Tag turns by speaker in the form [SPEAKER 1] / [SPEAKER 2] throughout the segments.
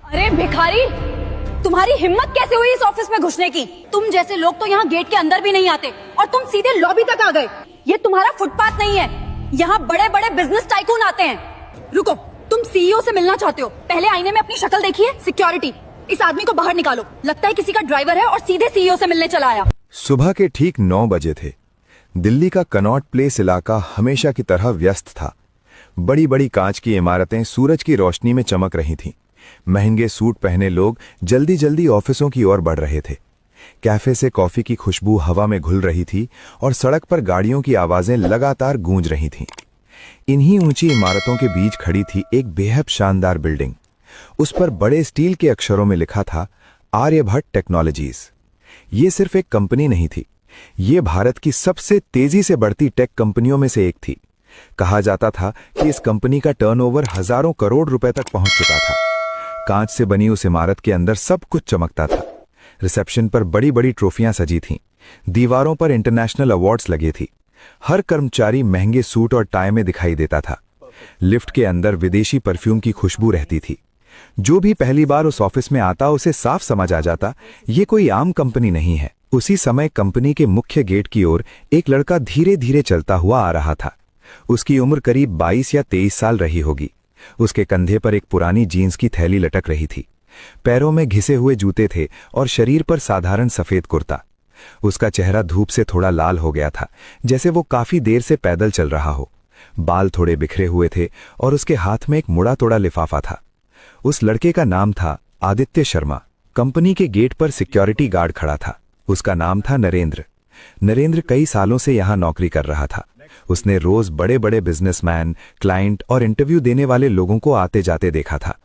[SPEAKER 1] अरे भिखारी, तुम्हारी हिम्मत कैसे हुई इस ऑफिस में घुसने की? तुम जैसे लोग तो यहाँ गेट के अंदर भी नहीं आते और तुम सीधे लॉबी तक आ गए। ये तुम्हारा फुटपाथ नहीं है, यहाँ बड़े बड़े बिजनेस टाइकून आते हैं। रुको, तुम सीईओ से मिलना चाहते हो? पहले आईने में अपनी शक्ल देखिए। सिक्योरिटी, इस आदमी को बाहर निकालो। लगता है किसी का ड्राइवर है और सीधे सीईओ से मिलने चला आया।
[SPEAKER 2] सुबह के ठीक 9 बजे थे। दिल्ली का कनॉट प्लेस इलाका हमेशा की तरह व्यस्त था। बड़ी बड़ी कांच की इमारतें सूरज की रोशनी में चमक रही थीं। महंगे सूट पहने लोग जल्दी जल्दी ऑफिसों की ओर बढ़ रहे थे। कैफे से कॉफी की खुशबू हवा में घुल रही थी और सड़क पर गाड़ियों की आवाजें लगातार गूंज रही थीं। इन्हीं ऊंची इमारतों के बीच खड़ी थी एक बेहद शानदार बिल्डिंग। उस पर बड़े स्टील के अक्षरों में लिखा था आर्यभट्ट टेक्नोलॉजीज। ये सिर्फ एक कंपनी नहीं थी, ये भारत की सबसे तेजी से बढ़ती टेक कंपनियों में से एक थी। कहा जाता था कि इस कंपनी का टर्नओवर हजारों करोड़ रुपए तक पहुंच चुका था। कांच से बनी उस इमारत के अंदर सब कुछ चमकता था। रिसेप्शन पर बड़ी बड़ी ट्रॉफियां सजी थीं। दीवारों पर इंटरनेशनल अवार्ड्स लगे थे। हर कर्मचारी महंगे सूट और टाई में दिखाई देता था। लिफ्ट के अंदर विदेशी परफ्यूम की खुशबू रहती थी। जो भी पहली बार उस ऑफिस में आता उसे साफ समझ आ जाता ये कोई आम कंपनी नहीं है। उसी समय कंपनी के मुख्य गेट की ओर एक लड़का धीरे धीरे चलता हुआ आ रहा था। उसकी उम्र करीब 22 या 23 साल रही होगी। उसके कंधे पर एक पुरानी जीन्स की थैली लटक रही थी। पैरों में घिसे हुए जूते थे और शरीर पर साधारण सफेद कुर्ता। उसका चेहरा धूप से थोड़ा लाल हो गया था, जैसे वो काफी देर से पैदल चल रहा हो। बाल थोड़े बिखरे हुए थे और उसके हाथ में एक मुड़ा तोड़ा लिफाफा था। उस लड़के का नाम था आदित्य शर्मा। कंपनी के गेट पर सिक्योरिटी गार्ड खड़ा था। उसका नाम था नरेंद्र। नरेंद्र कई सालों से यहां नौकरी कर रहा था। उसने रोज बड़े बड़े बिजनेसमैन, क्लाइंट और इंटरव्यू देने वाले लोगों को आते जाते देखा था।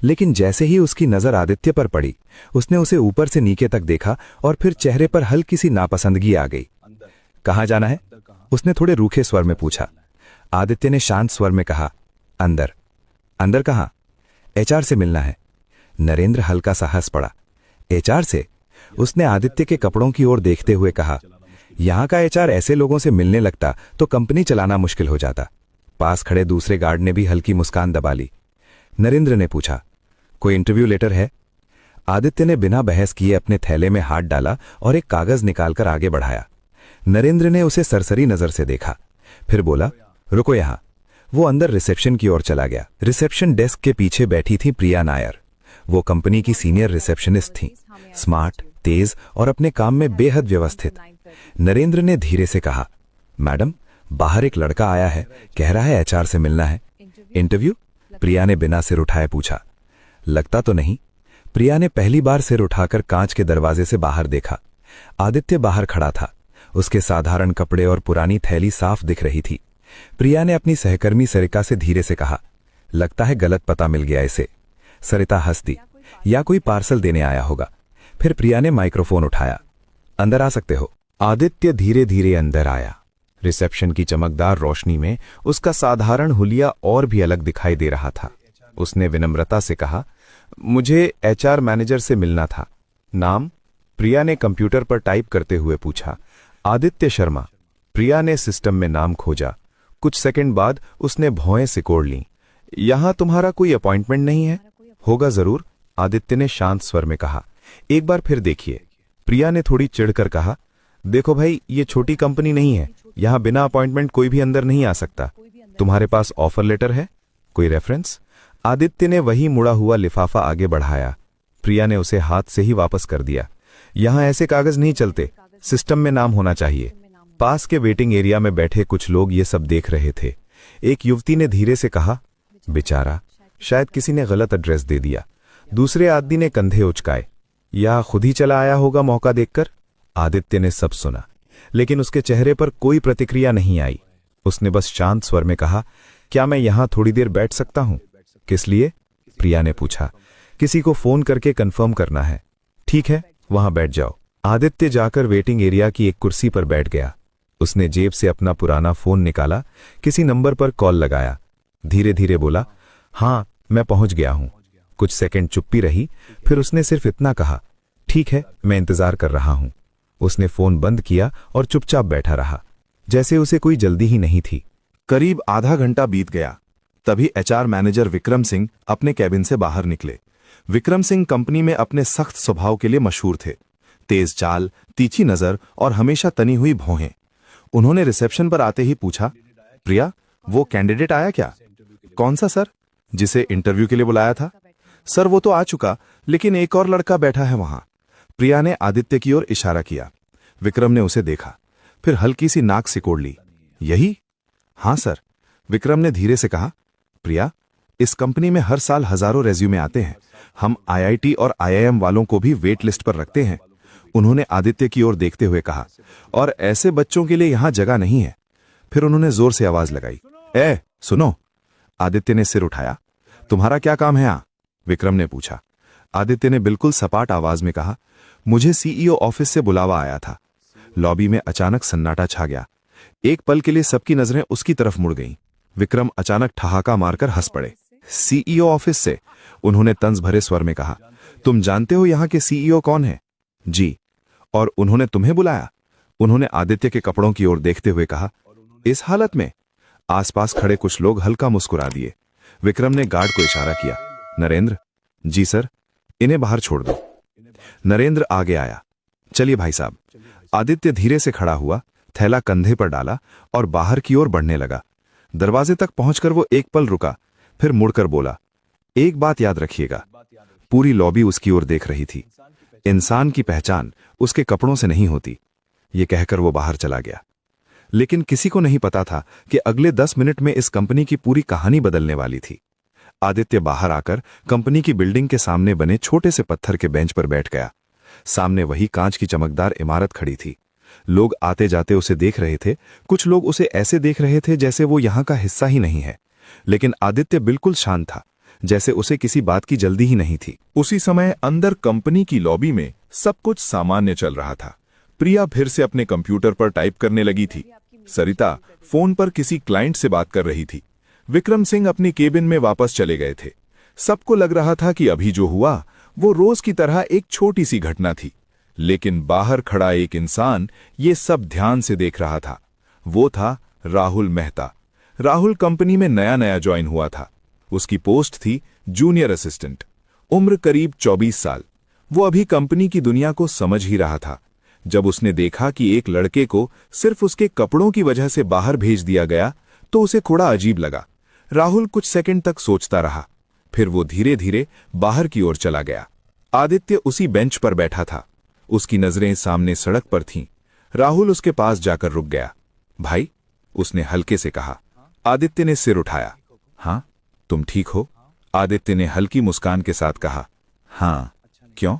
[SPEAKER 2] लेकिन जैसे ही उसकी नजर आदित्य पर पड़ी, उसने उसे ऊपर से नीचे तक देखा और फिर चेहरे पर हल्की सी नापसंदगी आ गई। कहाँ जाना है? उसने थोड़े रूखे स्वर में पूछा। आदित्य ने शांत स्वर में कहा, अंदर। अंदर कहाँ? एचआर से मिलना है। नरेंद्र हल्का सा हंस पड़ा। एचआर से? उसने आदित्य के कपड़ों की ओर देखते हुए कहा, यहां का एचआर ऐसे लोगों से मिलने लगता तो कंपनी चलाना मुश्किल हो जाता। पास खड़े दूसरे गार्ड ने भी हल्की मुस्कान दबा ली। नरेंद्र ने पूछा, कोई इंटरव्यू लेटर है? आदित्य ने बिना बहस किए अपने थैले में हाथ डाला और एक कागज निकालकर आगे बढ़ाया। नरेंद्र ने उसे सरसरी नजर से देखा, फिर बोला, रुको यहां। वो अंदर रिसेप्शन की ओर चला गया। रिसेप्शन डेस्क के पीछे बैठी थी प्रिया नायर। वो कंपनी की सीनियर रिसेप्शनिस्ट थी, स्मार्ट, तेज और अपने काम में बेहद व्यवस्थित। नरेंद्र ने धीरे से कहा, मैडम, बाहर एक लड़का आया है, कह रहा है एचआर से मिलना है। इंटरव्यू? प्रिया ने बिना सिर उठाए पूछा। लगता तो नहीं। प्रिया ने पहली बार सिर उठाकर कांच के दरवाजे से बाहर देखा। आदित्य बाहर खड़ा था। उसके साधारण कपड़े और पुरानी थैली साफ दिख रही थी। प्रिया ने अपनी सहकर्मी सरिता से धीरे से कहा, लगता है गलत पता मिल गया इसे। सरिता हंस दी, या कोई पार्सल देने आया होगा। फिर प्रिया ने माइक्रोफोन उठाया, अंदर आ सकते हो। आदित्य धीरे धीरे अंदर आया। रिसेप्शन की चमकदार रोशनी में उसका साधारण हुलिया और भी अलग दिखाई दे रहा था। उसने विनम्रता से कहा, मुझे एचआर मैनेजर से मिलना था। नाम? प्रिया ने कंप्यूटर पर टाइप करते हुए पूछा। आदित्य शर्मा। प्रिया ने सिस्टम में नाम खोजा। कुछ सेकंड बाद उसने भौएं सिकोड़ लीं। यहां तुम्हारा कोई अपॉइंटमेंट नहीं है? होगा जरूर, आदित्य ने शांत स्वर में कहा। एक बार फिर देखिए। प्रिया ने थोड़ी चिढ़कर कहा, देखो भाई, ये छोटी कंपनी नहीं है, यहां बिना अपॉइंटमेंट कोई भी अंदर नहीं आ सकता। तुम्हारे पास ऑफर लेटर है? कोई रेफरेंस? आदित्य ने वही मुड़ा हुआ लिफाफा आगे बढ़ाया। प्रिया ने उसे हाथ से ही वापस कर दिया। यहां ऐसे कागज नहीं चलते, सिस्टम में नाम होना चाहिए। पास के वेटिंग एरिया में बैठे कुछ लोग ये सब देख रहे थे। एक युवती ने धीरे से कहा, बेचारा, शायद किसी ने गलत एड्रेस दे दिया। दूसरे आदमी ने कंधे उचकाए, या खुद ही चला आया होगा मौका देखकर। आदित्य ने सब सुना, लेकिन उसके चेहरे पर कोई प्रतिक्रिया नहीं आई। उसने बस शांत स्वर में कहा, क्या मैं यहां थोड़ी देर बैठ सकता हूं? किस लिए? प्रिया ने पूछा। किसी को फोन करके कंफर्म करना है। ठीक है, वहां बैठ जाओ। आदित्य जाकर वेटिंग एरिया की एक कुर्सी पर बैठ गया। उसने जेब से अपना पुराना फोन निकाला, किसी नंबर पर कॉल लगाया। धीरे धीरे बोला, हां, मैं पहुंच गया हूं। कुछ सेकंड चुप्पी रही, फिर उसने सिर्फ इतना कहा, ठीक है, मैं इंतजार कर रहा हूं। उसने फोन बंद किया और चुपचाप बैठा रहा, जैसे उसे कोई जल्दी ही नहीं थी।
[SPEAKER 3] करीब आधा घंटा बीत गया। तभी एचआर मैनेजर विक्रम सिंह अपने कैबिन से बाहर निकले। विक्रम सिंह कंपनी में अपने सख्त स्वभाव के लिए मशहूर थे। तेज चाल, तीखी नजर और हमेशा तनी हुई भौहें। उन्होंने रिसेप्शन पर आते ही पूछा, प्रिया, वो कैंडिडेट आया क्या? कौन सा सर? जिसे इंटरव्यू के लिए बुलाया था? सर वो तो आ चुका, लेकिन एक और लड़का बैठा है वहां। प्रिया ने आदित्य की ओर इशारा किया। विक्रम ने उसे देखा, फिर हल्की सी नाक सिकोड़ ली। यही? हां सर, विक्रम ने धीरे से कहा। प्रिया, इस कंपनी में हर साल हजारों रेज्यूमे आते हैं। हम आईआईटी और आईआईएम वालों को भी वेट लिस्ट पर रखते हैं। उन्होंने आदित्य की ओर देखते हुए कहा, और ऐसे बच्चों के लिए यहां जगह नहीं है। फिर उन्होंने जोर से आवाज लगाई, ए सुनो। आदित्य ने सिर उठाया। तुम्हारा क्या काम है यहां? विक्रम ने पूछा। आदित्य ने बिल्कुल सपाट आवाज में कहा, मुझे सीईओ ऑफिस से बुलावा आया था। लॉबी में अचानक सन्नाटा छा गया। एक पल के लिए सबकी नजरें उसकी तरफ मुड़ गईं। विक्रम अचानक ठहाका मारकर हंस पड़े। सीईओ ऑफिस से? उन्होंने तंज भरे स्वर में कहा। तुम जानते हो यहां के सीईओ कौन है? जी। और उन्होंने तुम्हें बुलाया? उन्होंने आदित्य के कपड़ों की ओर देखते हुए कहा। इस हालत में? आसपास खड़े कुछ लोग हल्का मुस्कुरा दिए। विक्रम ने गार्ड को इशारा किया। नरेंद्र? जी सर। इन्हें बाहर छोड़ दो। नरेंद्र आगे आया। चलिए भाई साहब। आदित्य धीरे से खड़ा हुआ, थैला कंधे पर डाला और बाहर की ओर बढ़ने लगा। दरवाजे तक पहुंचकर वो एक पल रुका, फिर मुड़कर बोला, एक बात याद रखिएगा। पूरी लॉबी उसकी ओर देख रही थी। इंसान की पहचान उसके कपड़ों से नहीं होती। ये कहकर वो बाहर चला गया। लेकिन किसी को नहीं पता था कि अगले 10 मिनट में इस कंपनी की पूरी कहानी बदलने वाली थी। आदित्य बाहर आकर कंपनी की बिल्डिंग के सामने बने छोटे से पत्थर के बेंच पर बैठ गया। सामने वही कांच की चमकदार इमारत खड़ी थी। लोग आते जाते उसे देख रहे थे। कुछ लोग उसे ऐसे देख रहे थे जैसे वो यहां का हिस्सा ही नहीं है। लेकिन आदित्य बिल्कुल शांत था, जैसे उसे किसी बात की जल्दी ही नहीं थी।
[SPEAKER 2] उसी समय अंदर कंपनी की लॉबी में सब कुछ सामान्य चल रहा था। प्रिया फिर से अपने कंप्यूटर पर टाइप करने लगी थी। सरिता फोन पर किसी क्लाइंट से बात कर रही थी। विक्रम सिंह अपनी केबिन में वापस चले गए थे। सबको लग रहा था कि अभी जो हुआ वो रोज की तरह एक छोटी सी घटना थी, लेकिन बाहर खड़ा एक इंसान ये सब ध्यान से देख रहा था। वो था राहुल मेहता। राहुल कंपनी में नया नया ज्वाइन हुआ था। उसकी पोस्ट थी जूनियर असिस्टेंट। उम्र करीब 24 साल। वो अभी कंपनी की दुनिया को समझ ही रहा था जब उसने देखा कि एक लड़के को सिर्फ उसके कपड़ों की वजह से बाहर भेज दिया गया तो उसे थोड़ा अजीब लगा। राहुल कुछ सेकंड तक सोचता रहा, फिर वो धीरे धीरे बाहर की ओर चला गया। आदित्य उसी बेंच पर बैठा था। उसकी नजरें सामने सड़क पर थीं। राहुल उसके पास जाकर रुक गया। भाई, उसने हल्के से कहा। आदित्य ने सिर उठाया। हां, तुम ठीक हो? आदित्य ने हल्की मुस्कान के साथ कहा। हां। क्यों?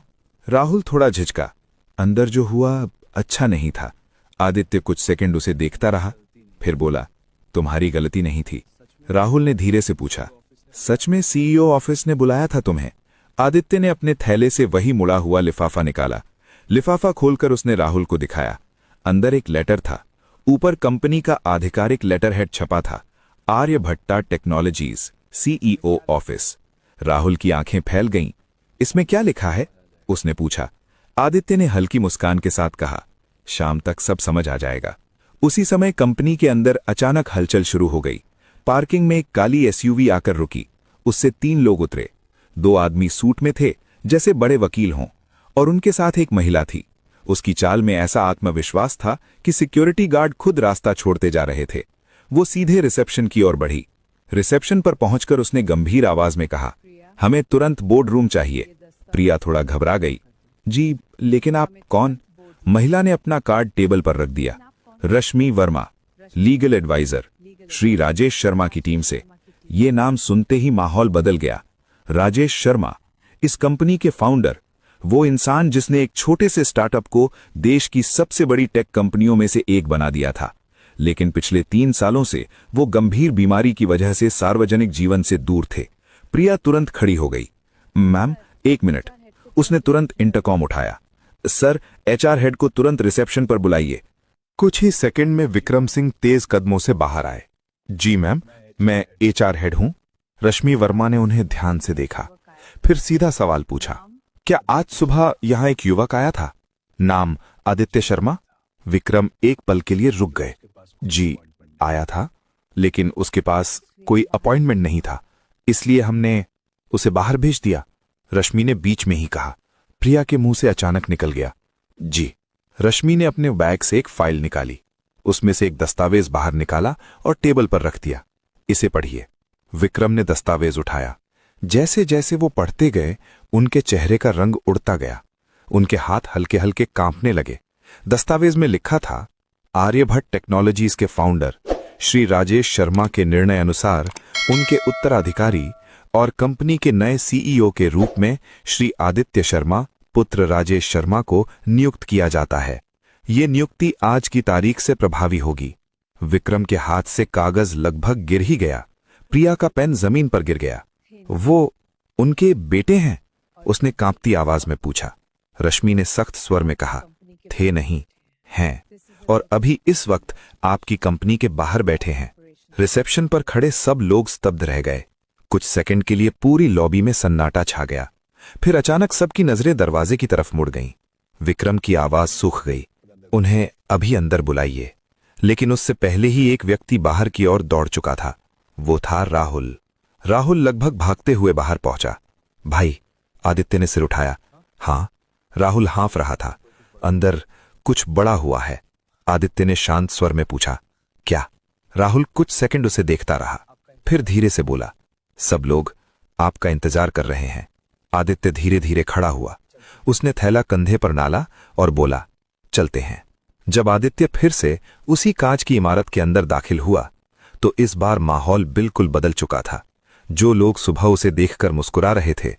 [SPEAKER 2] राहुल थोड़ा झिझका। अंदर जो हुआ अच्छा नहीं था। आदित्य कुछ सेकंड उसे देखता रहा, फिर बोला, तुम्हारी गलती नहीं थी। राहुल ने धीरे से पूछा, सच में सीईओ ऑफिस ने बुलाया था तुम्हें? आदित्य ने अपने थैले से वही मुड़ा हुआ लिफाफा निकाला। लिफाफा खोलकर उसने राहुल को दिखाया। अंदर एक लेटर था। ऊपर कंपनी का आधिकारिक लेटर हेड छपा था, Aryabhatta technologies, CEO office. Rahul की आंखें फैल गईं। इसमें क्या लिखा है? उसने पूछा। आदित्य ने हल्की मुस्कान के साथ कहा, शाम तक सब समझ आ जाएगा। उसी समय कंपनी के अंदर अचानक हलचल शुरू हो गई। पार्किंग में एक काली एसयूवी आकर रुकी। उससे 3 लोग उतरे। 2 आदमी सूट में थे जैसे बड़े वकील हों, और उनके साथ एक महिला थी। उसकी चाल में ऐसा आत्मविश्वास था कि सिक्योरिटी गार्ड खुद रास्ता छोड़ते जा रहे थे। वो सीधे रिसेप्शन की ओर बढ़ी। रिसेप्शन पर पहुंचकर उसने गंभीर आवाज में कहा, हमें तुरंत बोर्ड रूम चाहिए। प्रिया थोड़ा घबरा गई। जी, लेकिन आप कौन? महिला ने अपना कार्ड टेबल पर रख दिया। रश्मि वर्मा, लीगल एडवाइजर, श्री राजेश शर्मा की टीम से। ये नाम सुनते ही माहौल बदल गया। राजेश शर्मा, इस कंपनी के फाउंडर, वो इंसान जिसने एक छोटे से स्टार्टअप को देश की सबसे बड़ी टेक कंपनियों में से एक बना दिया था। लेकिन पिछले 3 सालों से वो गंभीर बीमारी की वजह से सार्वजनिक जीवन से दूर थे। प्रिया तुरंत खड़ी हो गई। Ma'am, 1 minute. उसने तुरंत इंटरकॉम उठाया। सर, एचआर हेड को तुरंत रिसेप्शन पर बुलाइए।
[SPEAKER 3] कुछ ही सेकंड में विक्रम सिंह तेज कदमों से बाहर आए। जी मैम, मैं एचआर हेड हूं। रश्मि वर्मा ने उन्हें ध्यान से देखा, फिर सीधा सवाल पूछा, क्या आज सुबह यहां एक युवक आया था, नाम आदित्य शर्मा? विक्रम एक पल के लिए रुक गए। जी, आया था, लेकिन उसके पास कोई अपॉइंटमेंट नहीं था, इसलिए हमने उसे बाहर भेज दिया। रश्मि ने बीच में ही कहा। प्रिया के मुंह से अचानक निकल गया, जी। रश्मि ने अपने बैग से एक फाइल निकाली, उसमें से एक दस्तावेज बाहर निकाला और टेबल पर रख दिया। इसे पढ़िए। विक्रम ने दस्तावेज उठाया। जैसे जैसे वो पढ़ते गए उनके चेहरे का रंग उड़ता गया, उनके हाथ हल्के हल्के कांपने लगे। दस्तावेज में लिखा था, आर्यभट्ट टेक्नोलॉजीज के फाउंडर श्री राजेश शर्मा के निर्णय अनुसार उनके उत्तराधिकारी और कंपनी के नए सीईओ के रूप में श्री आदित्य शर्मा पुत्र राजेश शर्मा को नियुक्त किया जाता है। ये नियुक्ति आज की तारीख से प्रभावी होगी। विक्रम के हाथ से कागज लगभग गिर ही गया। प्रिया का पेन जमीन पर गिर गया। वो उनके बेटे हैं? उसने कांपती आवाज में पूछा। रश्मि ने सख्त स्वर में कहा, थे नहीं, हैं, और अभी इस वक्त आपकी कंपनी के बाहर बैठे हैं। रिसेप्शन पर खड़े सब लोग स्तब्ध रह गए। कुछ सेकंड के लिए पूरी लॉबी में सन्नाटा छा गया। फिर अचानक सबकी नजरें दरवाजे की तरफ मुड़ गईं। विक्रम की आवाज सूख गई, उन्हें अभी अंदर बुलाइए। लेकिन उससे पहले ही एक व्यक्ति बाहर की ओर दौड़ चुका था। वो था राहुल। राहुल लगभग भागते हुए बाहर पहुंचा। भाई, आदित्य ने सिर उठाया। हाँ, राहुल हाँफ रहा था। अंदर कुछ बड़ा हुआ है, आदित्य ने शांत स्वर में पूछा। क्या? राहुल कुछ सेकंड उसे देखता रहा, फिर धीरे से बोला, सब लोग आपका इंतजार कर रहे हैं। आदित्य धीरे धीरे खड़ा हुआ। उसने थैला कंधे पर डाला और बोला, चलते हैं। जब आदित्य फिर से उसी कांच की इमारत के अंदर दाखिल हुआ तो इस बार माहौल बिल्कुल बदल चुका था। जो लोग सुबह उसे देखकर मुस्कुरा रहे थे,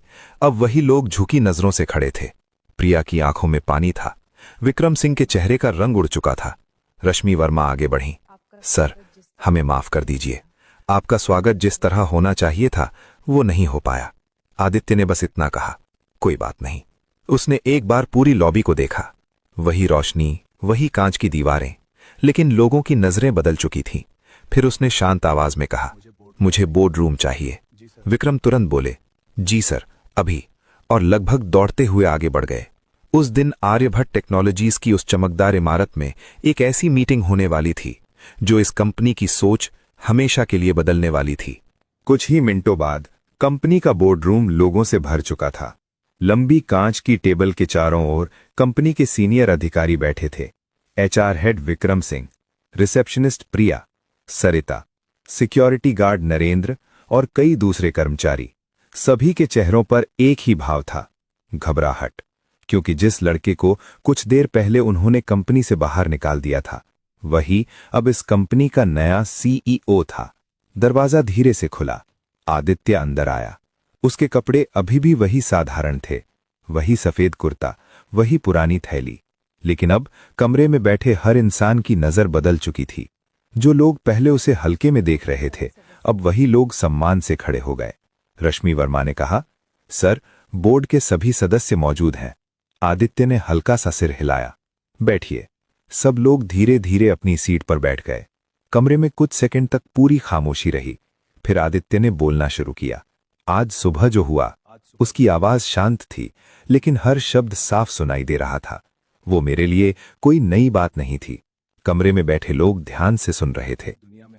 [SPEAKER 3] अब वही लोग झुकी नजरों से खड़े थे। प्रिया की आंखों में पानी था। विक्रम सिंह के चेहरे का रंग उड़ चुका था। रश्मि वर्मा आगे बढ़ी। सर, हमें माफ कर दीजिए, आपका स्वागत जिस तरह होना चाहिए था वो नहीं हो पाया। आदित्य ने बस इतना कहा, कोई बात नहीं। उसने एक बार पूरी लॉबी को देखा। वही रोशनी, वही कांच की दीवारें, लेकिन लोगों की नजरें बदल चुकी थीं। फिर उसने शांत आवाज में कहा, मुझे बोर्ड रूम चाहिए। विक्रम तुरंत बोले, जी सर, अभी, और लगभग दौड़ते हुए आगे बढ़ गए। उस दिन आर्यभट्ट टेक्नोलॉजीज की उस चमकदार इमारत में एक ऐसी मीटिंग होने वाली थी जो इस कंपनी की सोच हमेशा के लिए बदलने वाली थी।
[SPEAKER 2] कुछ ही मिनटों बाद कंपनी का बोर्ड रूम लोगों से भर चुका था। लंबी कांच की टेबल के चारों ओर कंपनी के सीनियर अधिकारी बैठे थे। HR head Vikram Singh, receptionist Priya, Sarita, security guard Narendra और कई दूसरे कर्मचारी। सभी के चेहरों पर एक ही भाव था, घबराहट, क्योंकि जिस लड़के को कुछ देर पहले उन्होंने कंपनी से बाहर निकाल दिया था, वही अब इस कंपनी का नया सीईओ था। दरवाजा धीरे से खुला। आदित्य अंदर आया। उसके कपड़े अभी भी वही साधारण थे, वही सफेद कुर्ता, वही पुरानी थैली। लेकिन अब कमरे में बैठे हर इंसान की नजर बदल चुकी थी। जो लोग पहले उसे हल्के में देख रहे थे, अब वही लोग सम्मान से खड़े हो गए। रश्मि वर्मा ने कहा, सर, बोर्ड के सभी सदस्य मौजूद हैं। आदित्य ने हल्का सा सिर हिलाया। बैठिए। सब लोग धीरे धीरे अपनी सीट पर बैठ गए। कमरे में कुछ सेकंड तक पूरी खामोशी रही। फिर आदित्य ने बोलना शुरू किया। आज सुबह जो हुआ, उसकी आवाज शांत थी, लेकिन हर शब्द साफ सुनाई दे रहा था। वो मेरे लिए कोई नई बात नहीं थी। कमरे में बैठे लोग ध्यान से सुन रहे थे।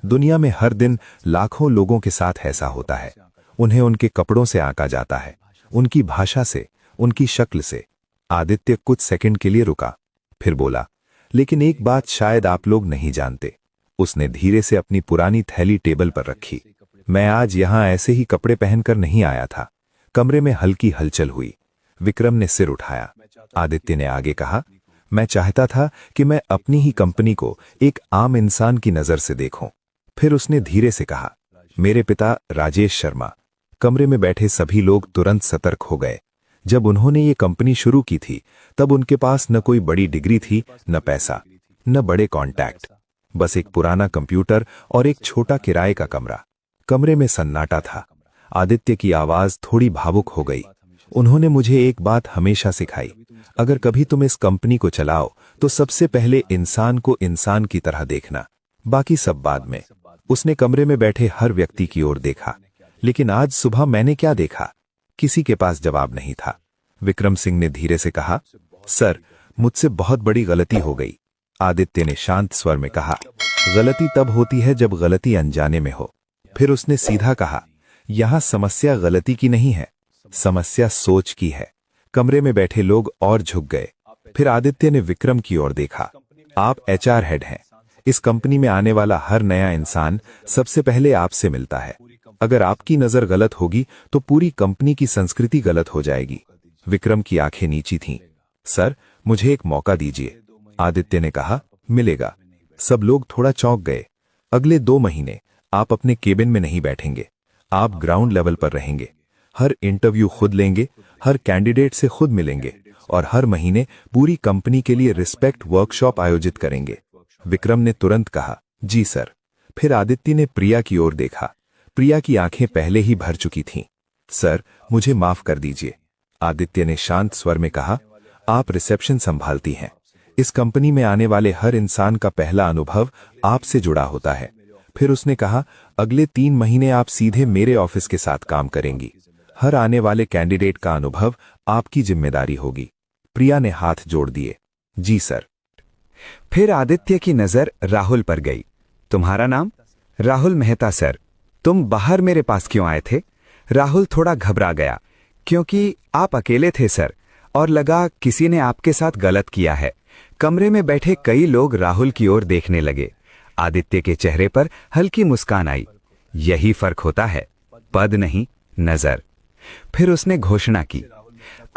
[SPEAKER 2] दुनिया में हर दिन लाखों लोगों के साथ ऐसा होता है। उन्हें उनके कपड़ों से आंका जाता है, उनकी भाषा से, उनकी शक्ल से। आदित्य कुछ सेकंड के लिए रुका, फिर बोला, लेकिन एक बात शायद आप लोग नहीं जानते। उसने धीरे से अपनी पुरानी थैली टेबल पर रखी। मैं आज यहां ऐसे ही कपड़े पहनकर नहीं आया था। कमरे में हल्की हलचल हुई। विक्रम ने सिर उठाया। आदित्य ने आगे कहा, मैं चाहता था कि मैं अपनी ही कंपनी को एक आम इंसान की नजर से देखूं। फिर उसने धीरे से कहा, मेरे पिता राजेश शर्मा। कमरे में बैठे सभी लोग तुरंत सतर्क हो गए। जब उन्होंने ये कंपनी शुरू की थी, तब उनके पास न कोई बड़ी डिग्री थी, न पैसा, न बड़े कॉन्टैक्ट, बस एक पुराना कंप्यूटर और एक छोटा किराए का कमरा। कमरे में सन्नाटा था। आदित्य की आवाज थोड़ी भावुक हो गई। उन्होंने मुझे एक बात हमेशा सिखाई, अगर कभी तुम इस कंपनी को चलाओ तो सबसे पहले इंसान को इंसान की तरह देखना, बाकी सब बाद में। उसने कमरे में बैठे हर व्यक्ति की ओर देखा। लेकिन आज सुबह मैंने क्या देखा? किसी के पास जवाब नहीं था। विक्रम सिंह ने धीरे से कहा, सर, मुझसे बहुत बड़ी गलती हो गई। आदित्य ने शांत स्वर में कहा, गलती तब होती है जब गलती अनजाने में हो। फिर उसने सीधा कहा, यहां समस्या गलती की नहीं है, समस्या सोच की है। कमरे में बैठे लोग और झुक गए। फिर आदित्य ने विक्रम की ओर देखा। आप एचआर हेड हैं। इस कंपनी में आने वाला हर नया इंसान सबसे पहले आपसे मिलता है। अगर आपकी नजर गलत होगी तो पूरी कंपनी की संस्कृति गलत हो जाएगी। विक्रम की आंखें नीची थीं। सर, मुझे एक मौका दीजिए, आदित्य ने कहा। मिलेगा। सब लोग थोड़ा चौंक गए। अगले 2 महीने आप अपने केबिन में नहीं बैठेंगे। आप ग्राउंड लेवल पर रहेंगे। हर इंटरव्यू खुद लेंगे, हर कैंडिडेट से खुद मिलेंगे और हर महीने पूरी कंपनी के लिए रिस्पेक्ट वर्कशॉप आयोजित करेंगे। विक्रम ने तुरंत कहा, जी सर। फिर आदित्य ने प्रिया की ओर देखा। प्रिया की आंखें पहले ही भर चुकी थीं। सर, मुझे माफ कर दीजिए, आदित्य ने शांत स्वर में कहा। आप रिसेप्शन संभालती हैं। इस कंपनी में आने वाले हर इंसान का पहला अनुभव आपसे जुड़ा होता है। फिर उसने कहा, अगले 3 महीने आप सीधे मेरे ऑफिस के साथ काम करेंगी। हर आने वाले कैंडिडेट का अनुभव आपकी जिम्मेदारी होगी। प्रिया ने हाथ जोड़ दिए। जी सर।
[SPEAKER 4] फिर आदित्य की नजर राहुल पर गई। तुम्हारा नाम? राहुल मेहता सर। तुम बाहर मेरे पास क्यों आए थे? राहुल थोड़ा घबरा गया, क्योंकि आप अकेले थे सर, और लगा किसी ने आपके साथ गलत किया है। कमरे में बैठे कई लोग राहुल की ओर देखने लगे। आदित्य के चेहरे पर हल्की मुस्कान आई। यही फर्क होता है, पद नहीं, नजर। फिर उसने घोषणा की,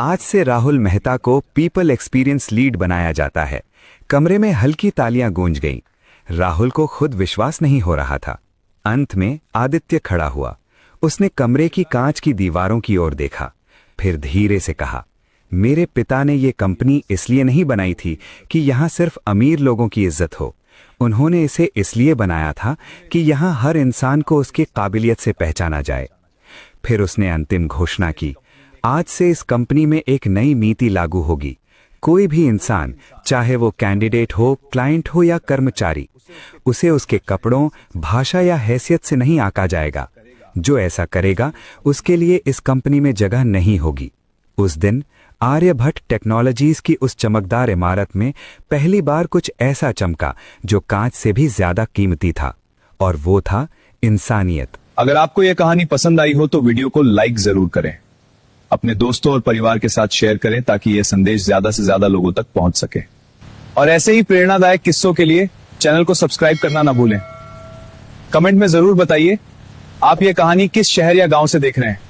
[SPEAKER 4] आज से राहुल मेहता को पीपल एक्सपीरियंस लीड बनाया जाता है। कमरे में हल्की तालियां गूंज गईं। राहुल को खुद विश्वास नहीं हो रहा था। अंत में आदित्य खड़ा हुआ। उसने कमरे की कांच की दीवारों की ओर देखा, फिर धीरे से कहा, मेरे पिता ने ये कंपनी इसलिए नहीं बनाई थी कि यहां सिर्फ अमीर लोगों की इज्जत हो। उन्होंने इसे इसलिए बनाया था कि यहां हर इंसान को उसकी काबिलियत से पहचाना जाए। फिर उसने अंतिम घोषणा की, आज से इस कंपनी में एक नई नीति लागू होगी। कोई भी इंसान, चाहे वो कैंडिडेट हो, क्लाइंट हो या कर्मचारी, उसे उसके कपड़ों, भाषा या हैसियत से नहीं आंका जाएगा। जो ऐसा करेगा उसके लिए इस कंपनी में जगह नहीं होगी। उस दिन आर्यभट्ट टेक्नोलॉजीज की उस चमकदार इमारत में पहली बार कुछ ऐसा चमका जो कांच से भी ज्यादा कीमती था, और वो था इंसानियत।
[SPEAKER 5] अगर आपको यह कहानी पसंद आई हो तो वीडियो को लाइक जरूर करें, अपने दोस्तों और परिवार के साथ शेयर करें ताकि यह संदेश ज्यादा से ज्यादा लोगों तक पहुंच सके। और ऐसे ही प्रेरणादायक किस्सों के लिए चैनल को सब्सक्राइब करना ना भूलें। कमेंट में जरूर बताइए आप यह कहानी किस शहर या गांव से देख रहे हैं।